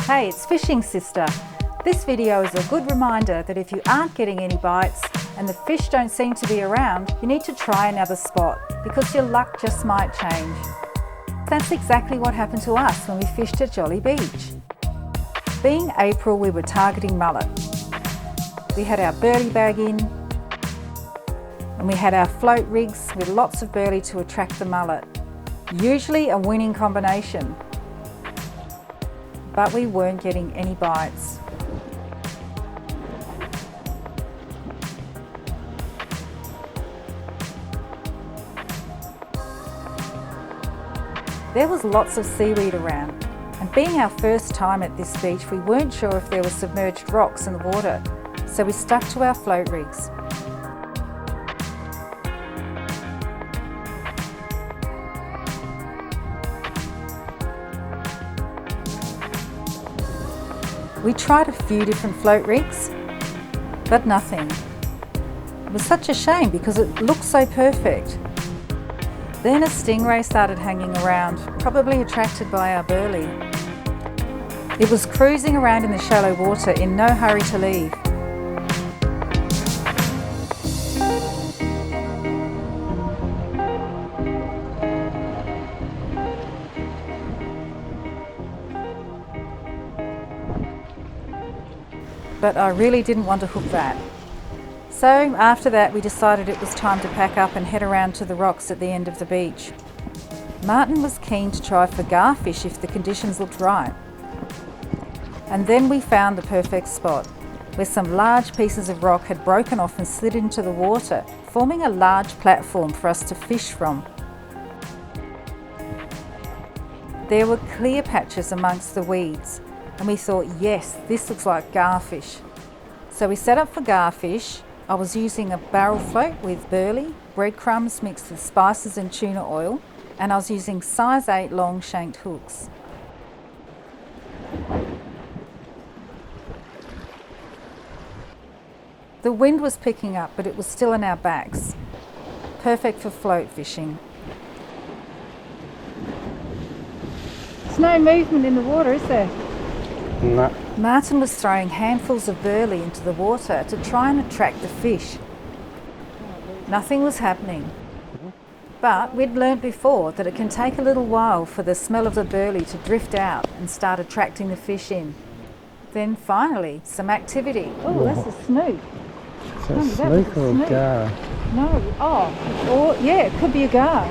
Hey, it's Fishing Sister. This video is a good reminder that if you aren't getting any bites and the fish don't seem to be around, you need to try another spot because your luck just might change. That's exactly what happened to us when we fished at Jolly Beach. Being April, we were targeting mullet. We had our burley bag in and we had our float rigs with lots of burley to attract the mullet. Usually a winning combination, but we weren't getting any bites. There was lots of seaweed around, and being our first time at this beach, we weren't sure if there were submerged rocks in the water, so we stuck to our float rigs. We tried a few different float rigs, but nothing. It was such a shame because it looked so perfect. Then a stingray started hanging around, probably attracted by our burley. It was cruising around in the shallow water in no hurry to leave. But I really didn't want to hook that. So after that we decided it was time to pack up and head around to the rocks at the end of the beach. Martin was keen to try for garfish if the conditions looked right. And then we found the perfect spot, where some large pieces of rock had broken off and slid into the water, forming a large platform for us to fish from. There were clear patches amongst the weeds, and we thought, yes, this looks like garfish. So we set up for garfish. I was using a barrel float with burley, breadcrumbs mixed with spices and tuna oil, and I was using size 8 long shanked hooks. The wind was picking up, but it was still on our backs. Perfect for float fishing. There's no movement in the water, is there? No. Martin was throwing handfuls of burley into the water to try and attract the fish. Nothing was happening. But we'd learnt before that it can take a little while for the smell of the burley to drift out and start attracting the fish in. Then finally, some activity. Oh, that's a snook. Is that a snook or a gar? No, or yeah, it could be a gar.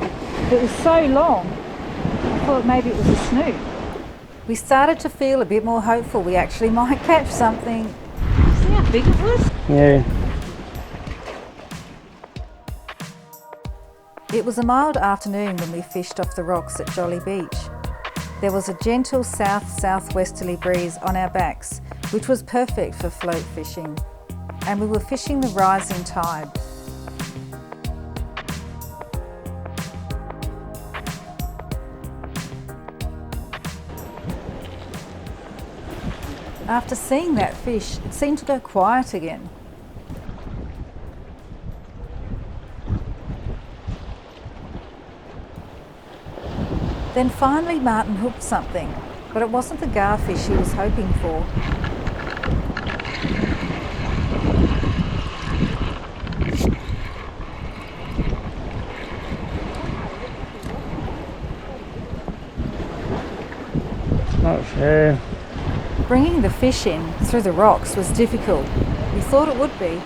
It was so long, I thought maybe it was a snook. We started to feel a bit more hopeful we actually might catch something. See how big it was? Yeah. It was a mild afternoon when we fished off the rocks at Jolly Beach. There was a gentle south-southwesterly breeze on our backs, which was perfect for float fishing. And we were fishing the rising tide. After seeing that fish, it seemed to go quiet again. Then finally Martin hooked something, but it wasn't the garfish he was hoping for. Not fair. Bringing the fish in through the rocks was difficult. We thought it would be.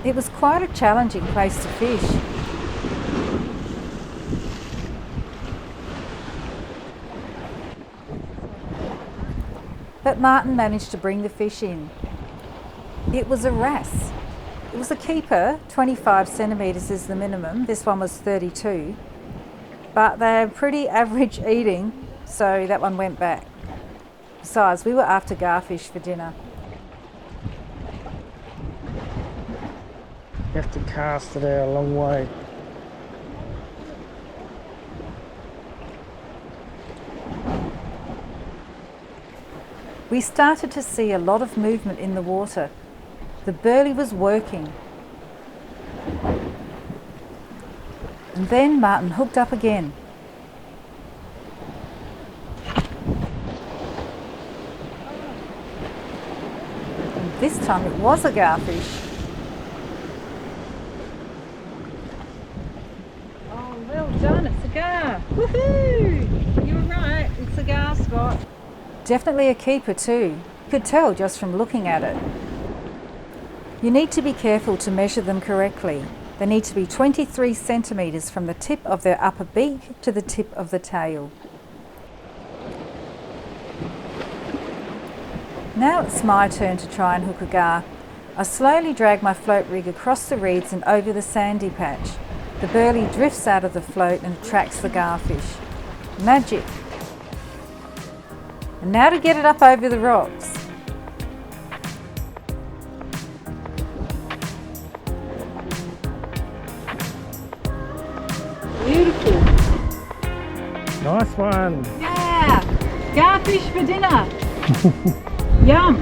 It was quite a challenging place to fish. But Martin managed to bring the fish in. It was a wrasse. It was a keeper, 25 centimetres is the minimum. This one was 32. But they're pretty average eating, so that one went back. Besides, we were after garfish for dinner. You have to cast it out a long way. We started to see a lot of movement in the water. The burley was working. And then Martin hooked up again. This time it was a garfish. Oh, well done, it's a gar. Woohoo! You were right, it's a gar spot. Definitely a keeper too. You could tell just from looking at it. You need to be careful to measure them correctly. They need to be 23 centimetres from the tip of their upper beak to the tip of the tail. Now it's my turn to try and hook a gar. I slowly drag my float rig across the reeds and over the sandy patch. The burley drifts out of the float and attracts the garfish. Magic! And now to get it up over the rocks. Beautiful! Nice one! Yeah! Garfish for dinner! Yum!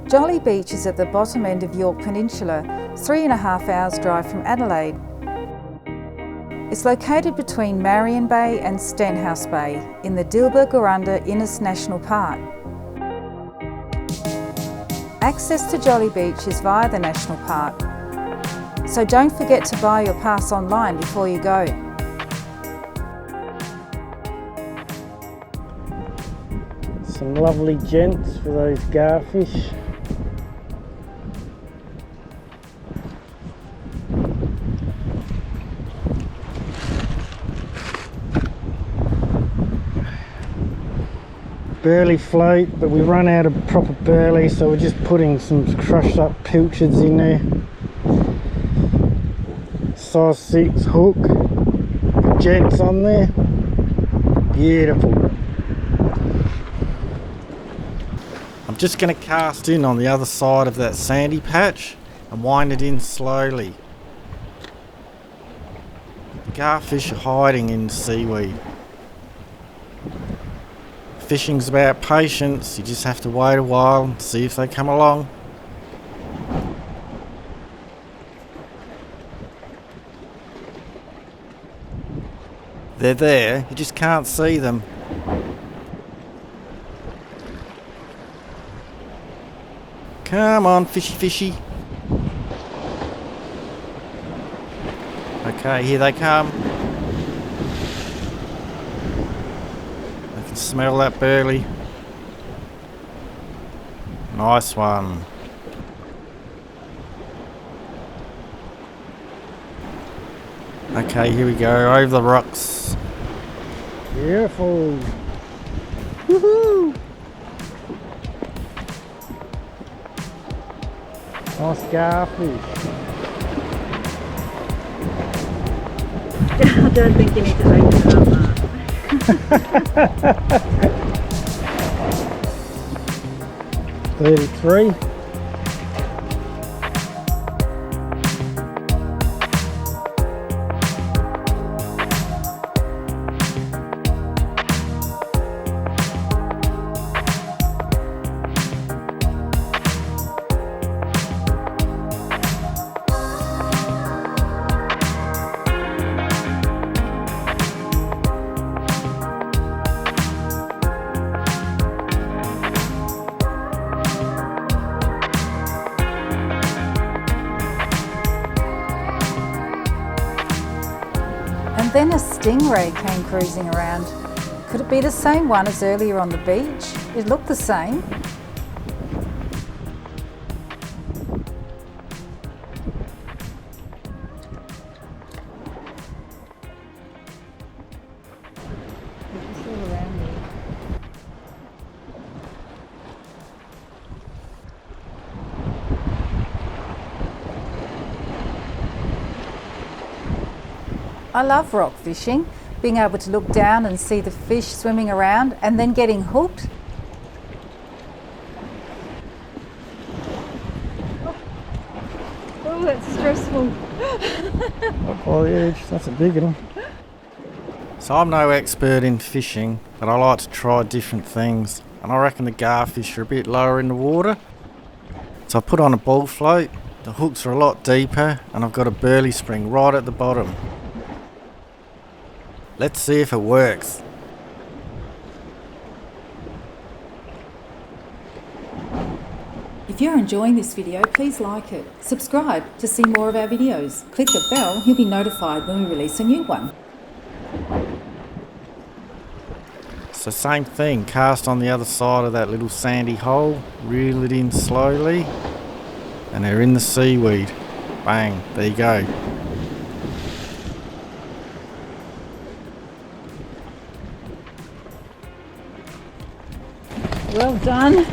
Jolly Beach is at the bottom end of Yorke Peninsula, 3.5 hours drive from Adelaide. It's located between Marion Bay and Stenhouse Bay in the Dilba-Gurunda Innes National Park. Access to Jolly Beach is via the National Park, so don't forget to buy your pass online before you go. Some lovely gents for those garfish. Burley float, but we run out of proper burley, so we're just putting some crushed up pilchards in there. Size 6 hook, gents on there. Beautiful. I'm just going to cast in on the other side of that sandy patch and wind it in slowly. The garfish are hiding in seaweed. Fishing's about patience, you just have to wait a while and see if they come along. They're there, you just can't see them. Come on, fishy fishy. Okay, here they come. Smell that burley. Nice one. Okay, here we go, over the rocks. Beautiful. Woohoo! Nice garfish. I don't think you need to open it up, Mark. 33. And then a stingray came cruising around. Could it be the same one as earlier on the beach? It looked the same. It's all around there. I love rock fishing, being able to look down and see the fish swimming around and then getting hooked. Oh, that's stressful. Up by the edge, that's a big one. So I'm no expert in fishing, but I like to try different things, and I reckon the garfish are a bit lower in the water. So I put on a ball float, the hooks are a lot deeper, and I've got a burley spring right at the bottom. Let's see if it works. If you're enjoying this video, please like it. Subscribe to see more of our videos. Click the bell, you'll be notified when we release a new one. So same thing, cast on the other side of that little sandy hole, reel it in slowly, and they're in the seaweed. Bang, there you go. Well done.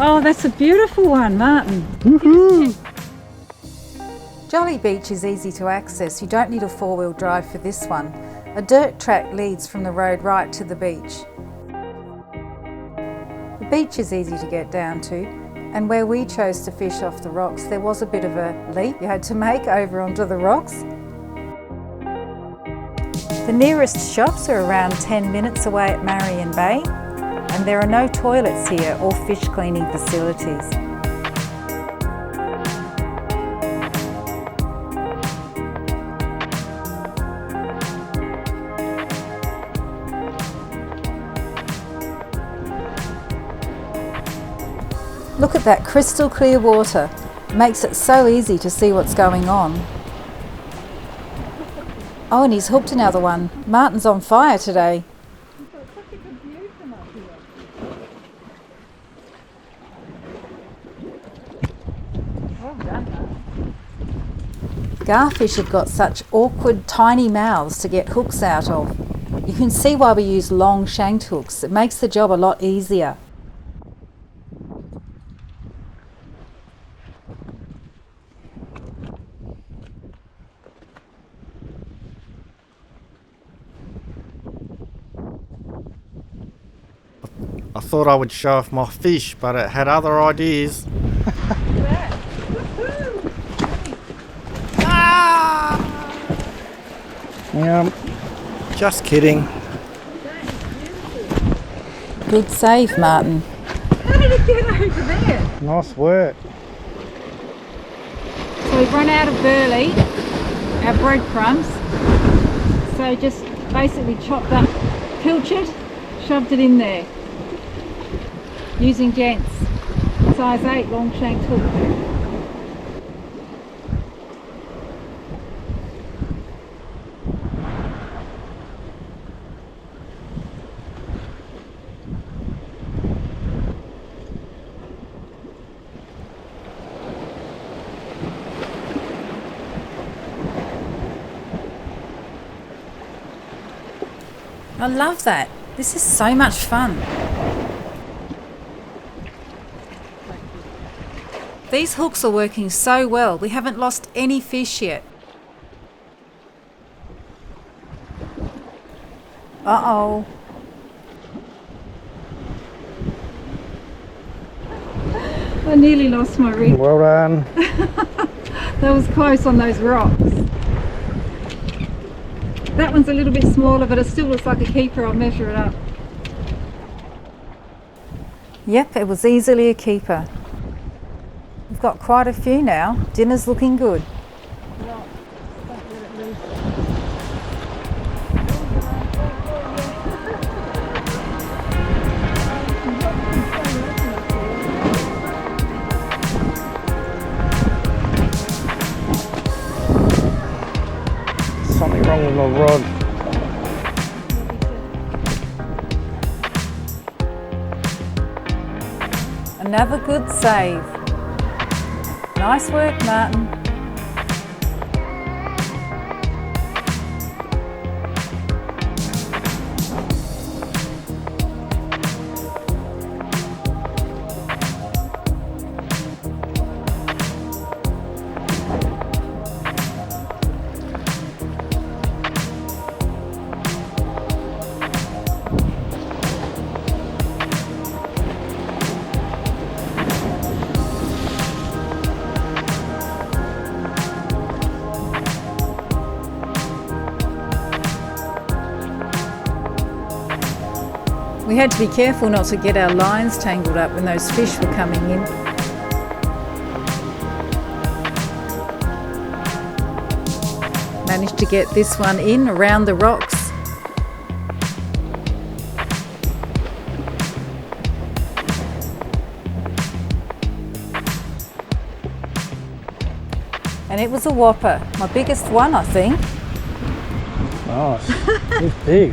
Oh, that's a beautiful one, Martin. Woohoo! Jolly Beach is easy to access. You don't need a four-wheel drive for this one. A dirt track leads from the road right to the beach. The beach is easy to get down to, and where we chose to fish off the rocks, there was a bit of a leap you had to make over onto the rocks. The nearest shops are around 10 minutes away at Marion Bay, and there are no toilets here or fish cleaning facilities. Look at that crystal clear water. It makes it so easy to see what's going on. Oh, and he's hooked another one. Martin's on fire today. Garfish have got such awkward tiny mouths to get hooks out of. You can see why we use long shanked hooks. It makes the job a lot easier. I thought I would show off my fish, but it had other ideas. Just kidding. Good save, Martin. How did it get over there? Nice work. So we've run out of Burley, our breadcrumbs. So just basically chopped up pilchard, shoved it in there. Using gents, size 8 long shanked hook. I love that. This is so much fun. These hooks are working so well. We haven't lost any fish yet. Uh-oh. I nearly lost my rig. Well done. That was close on those rocks. That one's a little bit smaller, but it still looks like a keeper. I'll measure it up. Yep, it was easily a keeper. We've got quite a few now. Dinner's looking good. Something wrong with my rod. Another good save. Nice work, Martin. We had to be careful not to get our lines tangled up when those fish were coming in. Managed to get this one in around the rocks. And it was a whopper, my biggest one, I think. Nice. It's big.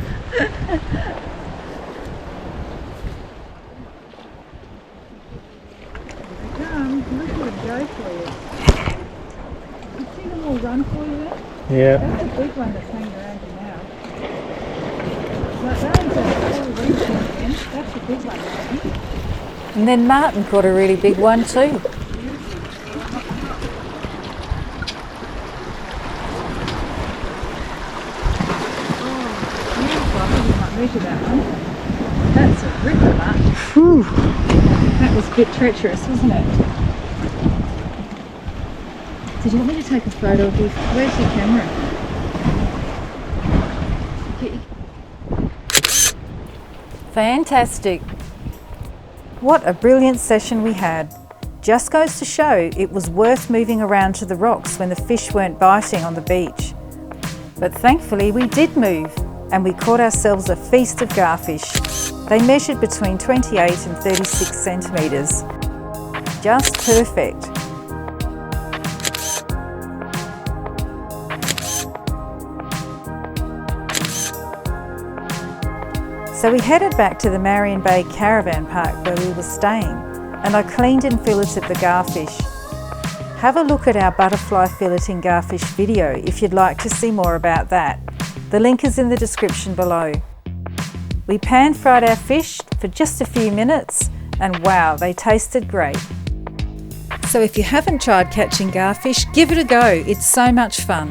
Run for you there? Yeah. That's a big one that's hanging around you now. Like that one's a full reach again. That's a big one, I think. And then Martin caught a really big one too. Oh, beautiful. I think we might measure that one. That's a ripper, Mark. Whew. That was a bit treacherous, wasn't it? Did you want me to take a photo of you? Where's your camera? Fantastic. What a brilliant session we had. Just goes to show it was worth moving around to the rocks when the fish weren't biting on the beach. But thankfully we did move and we caught ourselves a feast of garfish. They measured between 28 and 36 centimetres. Just perfect. So we headed back to the Marion Bay Caravan Park where we were staying, and I cleaned and filleted the garfish. Have a look at our butterfly filleting garfish video if you'd like to see more about that. The link is in the description below. We pan-fried our fish for just a few minutes, and wow, they tasted great. So if you haven't tried catching garfish, give it a go. It's so much fun.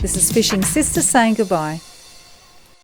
This is Fishing Sister saying goodbye.